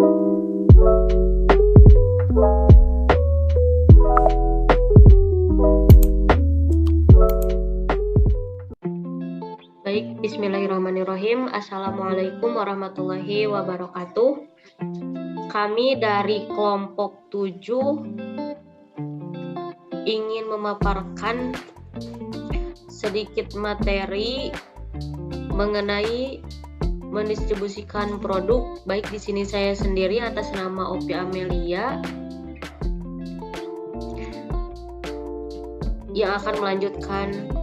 Baik, bismillahirrahmanirrahim. Assalamualaikum warahmatullahi wabarakatuh. Kami dari kelompok 7 ingin memaparkan sedikit materi mengenai mendistribusikan produk. Baik, di sini saya sendiri atas nama Opi Amelia yang akan melanjutkan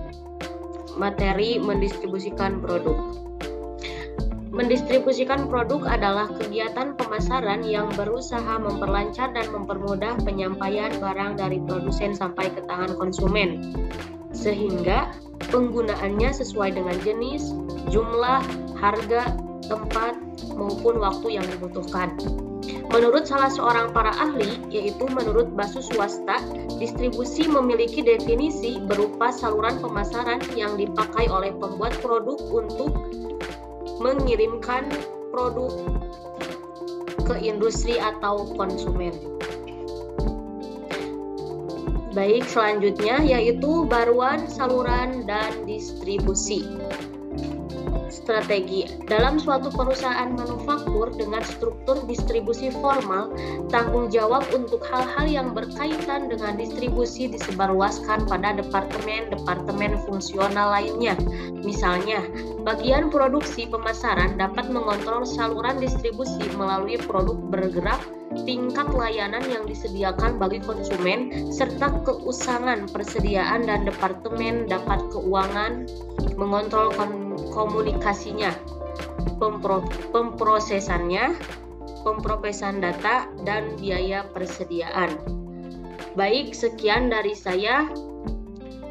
materi mendistribusikan produk. Mendistribusikan produk adalah kegiatan pemasaran yang berusaha memperlancar dan mempermudah penyampaian barang dari produsen sampai ke tangan konsumen, sehingga penggunaannya sesuai dengan jenis, jumlah, harga, tempat, maupun waktu yang dibutuhkan. Menurut salah seorang para ahli, yaitu menurut Basus Swasta, distribusi memiliki definisi berupa saluran pemasaran yang dipakai oleh pembuat produk untuk mengirimkan produk ke industri atau konsumen. Baik, selanjutnya yaitu baruan, saluran, dan distribusi. Strategi. Dalam suatu perusahaan manufaktur dengan struktur distribusi formal, tanggung jawab untuk hal-hal yang berkaitan dengan distribusi disebarluaskan pada departemen-departemen fungsional lainnya. Misalnya, bagian produksi pemasaran dapat mengontrol saluran distribusi melalui produk bergerak, tingkat layanan yang disediakan bagi konsumen, serta keusangan persediaan, dan departemen dapat keuangan mengontrol komunikasinya, pemprosesannya, pemrosesan data, dan biaya persediaan. Baik, sekian dari saya.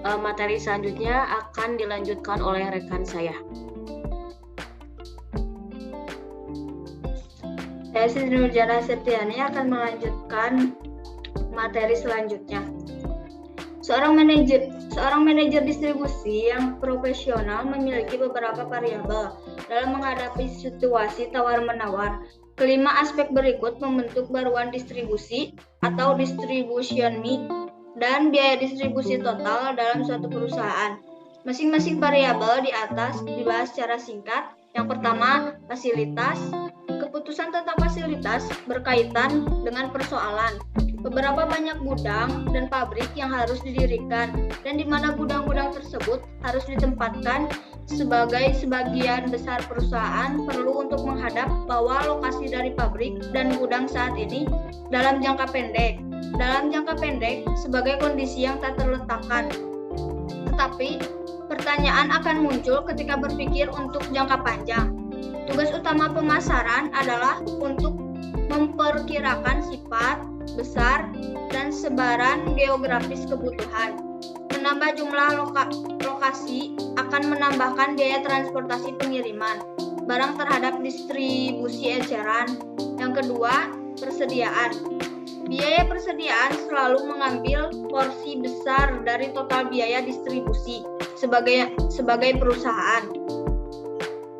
Materi selanjutnya akan dilanjutkan oleh rekan saya. Saya Sri Nurjana Septiani akan melanjutkan materi selanjutnya. Seorang manajer distribusi yang profesional memiliki beberapa variabel dalam menghadapi situasi tawar-menawar. Kelima aspek berikut membentuk baruan distribusi atau distribution mix dan biaya distribusi total dalam suatu perusahaan. Masing-masing variabel di atas dibahas secara singkat. Yang pertama, fasilitas. Keputusan tentang fasilitas berkaitan dengan persoalan beberapa banyak gudang dan pabrik yang harus didirikan, dan di mana gudang-gudang tersebut harus ditempatkan. Sebagian besar perusahaan perlu untuk menghadap bahwa lokasi dari pabrik dan gudang saat ini dalam jangka pendek sebagai kondisi yang tak terletakkan. Tetapi pertanyaan akan muncul ketika berpikir untuk jangka panjang. Tugas utama pemasaran adalah untuk memperkirakan sifat, besar, dan sebaran geografis kebutuhan. Menambah jumlah lokasi akan menambahkan biaya transportasi pengiriman barang terhadap distribusi eceran. Yang kedua, persediaan. Biaya persediaan selalu mengambil porsi besar dari total biaya distribusi sebagai perusahaan,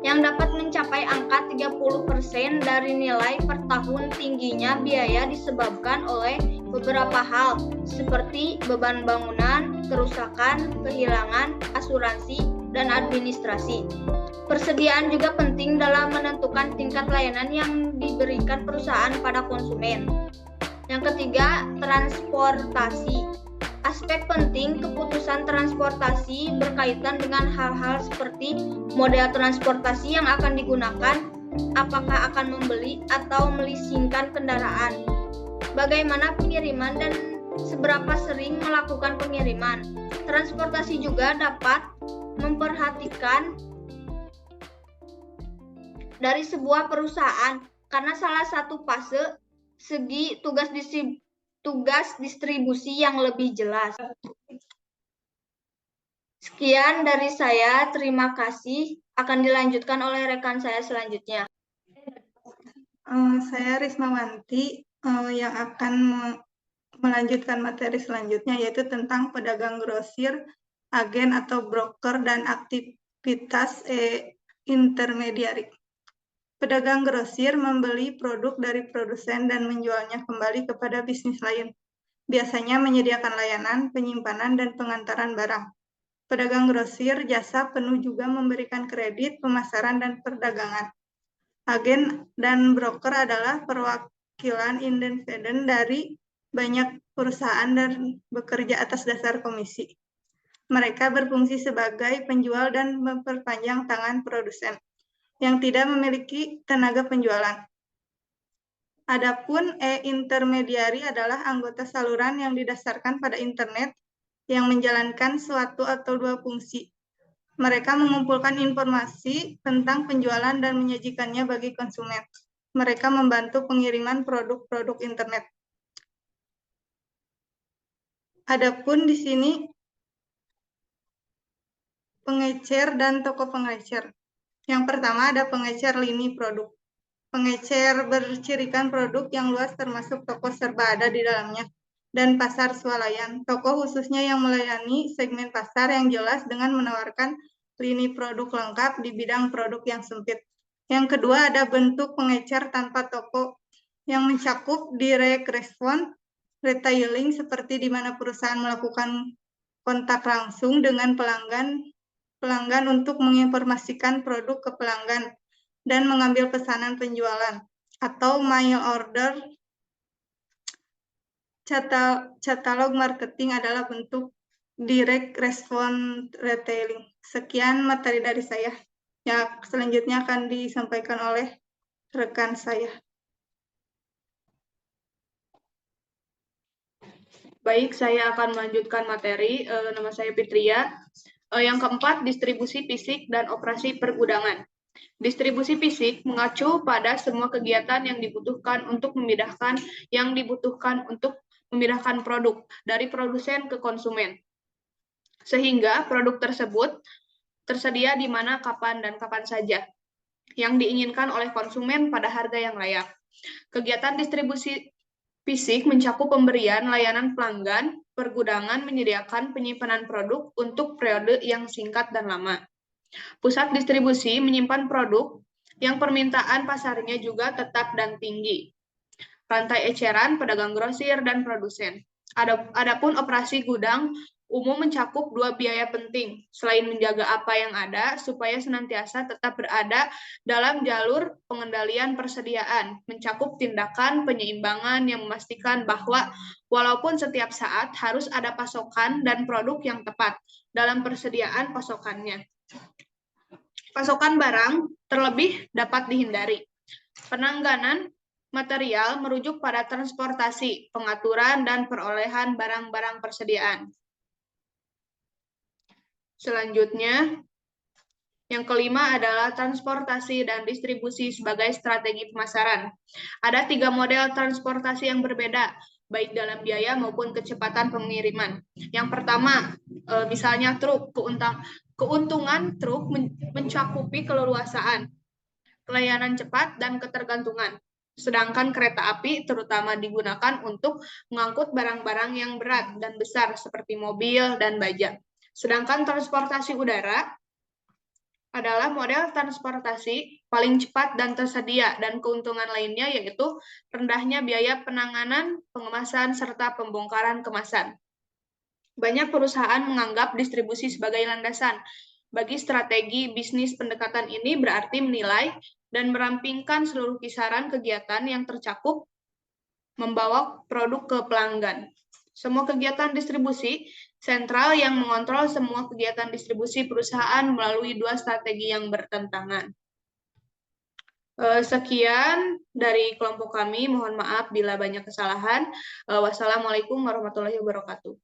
yang dapat mencapai angka 30% dari nilai per tahun. Tingginya biaya disebabkan oleh beberapa hal seperti beban bangunan, kerusakan, kehilangan, asuransi, dan administrasi. Persediaan juga penting dalam menentukan tingkat layanan yang diberikan perusahaan pada konsumen. Yang ketiga, transportasi. Aspek penting keputusan transportasi berkaitan dengan hal-hal seperti model transportasi yang akan digunakan, apakah akan membeli atau melisingkan kendaraan, bagaimana pengiriman, dan seberapa sering melakukan pengiriman. Transportasi juga dapat memperhatikan dari sebuah perusahaan karena salah satu fase segi tugas distribusi yang lebih jelas. Sekian dari saya, terima kasih. Akan dilanjutkan oleh rekan saya selanjutnya. Saya Rismawanti yang akan melanjutkan materi selanjutnya, yaitu tentang pedagang grosir, agen atau broker, dan aktivitas intermediari. Pedagang grosir membeli produk dari produsen dan menjualnya kembali kepada bisnis lain. Biasanya menyediakan layanan, penyimpanan, dan pengantaran barang. Pedagang grosir jasa penuh juga memberikan kredit, pemasaran, dan perdagangan. Agen dan broker adalah perwakilan independen dari banyak perusahaan dan bekerja atas dasar komisi. Mereka berfungsi sebagai penjual dan memperpanjang tangan produsen yang tidak memiliki tenaga penjualan. Adapun e-intermediari adalah anggota saluran yang didasarkan pada internet yang menjalankan suatu atau dua fungsi. Mereka mengumpulkan informasi tentang penjualan dan menyajikannya bagi konsumen. Mereka membantu pengiriman produk-produk internet. Adapun di sini pengecer dan toko pengecer. Yang pertama ada pengecer lini produk. Pengecer bercirikan produk yang luas termasuk toko serba ada di dalamnya dan pasar swalayan. Toko khususnya yang melayani segmen pasar yang jelas dengan menawarkan lini produk lengkap di bidang produk yang sempit. Yang kedua ada bentuk pengecer tanpa toko yang mencakup direct response retailing seperti di mana perusahaan melakukan kontak langsung dengan pelanggan untuk menginformasikan produk ke pelanggan dan mengambil pesanan penjualan, atau mail order. Catalog marketing adalah bentuk direct response retailing. Sekian materi dari saya. Ya, selanjutnya akan disampaikan oleh rekan saya. Baik, saya akan melanjutkan materi. Nama saya Fitria. Yang keempat, distribusi fisik dan operasi pergudangan. Distribusi fisik mengacu pada semua kegiatan yang dibutuhkan untuk memindahkan produk dari produsen ke konsumen. Sehingga produk tersebut tersedia di mana, kapan, dan kapan saja yang diinginkan oleh konsumen pada harga yang layak. Kegiatan distribusi fisik mencakup pemberian layanan pelanggan, pergudangan menyediakan penyimpanan produk untuk periode yang singkat dan lama. Pusat distribusi menyimpan produk yang permintaan pasarnya juga tetap dan tinggi. Rantai eceran, pedagang grosir, dan produsen. Adapun operasi gudang umum mencakup dua biaya penting, selain menjaga apa yang ada, supaya senantiasa tetap berada dalam jalur pengendalian persediaan, mencakup tindakan penyeimbangan yang memastikan bahwa walaupun setiap saat harus ada pasokan dan produk yang tepat dalam persediaan pasokannya. Pasokan barang terlebih dapat dihindari. Penanganan material merujuk pada transportasi, pengaturan, dan perolehan barang-barang persediaan. Selanjutnya, yang kelima adalah transportasi dan distribusi sebagai strategi pemasaran. Ada 3 model transportasi yang berbeda, baik dalam biaya maupun kecepatan pengiriman. Yang pertama, misalnya truk. Keuntungan truk mencakupi keleluasaan, pelayanan cepat, dan ketergantungan. Sedangkan kereta api terutama digunakan untuk mengangkut barang-barang yang berat dan besar seperti mobil dan baja. Sedangkan transportasi udara adalah model transportasi paling cepat dan tersedia, dan keuntungan lainnya yaitu rendahnya biaya penanganan, pengemasan, serta pembongkaran kemasan. Banyak perusahaan menganggap distribusi sebagai landasan. Bagi strategi bisnis, pendekatan ini berarti menilai dan merampingkan seluruh kisaran kegiatan yang tercakup membawa produk ke pelanggan. Semua kegiatan distribusi sentral yang mengontrol semua kegiatan distribusi perusahaan melalui 2 strategi yang bertentangan. Sekian dari kelompok kami, mohon maaf bila banyak kesalahan. Wassalamualaikum warahmatullahi wabarakatuh.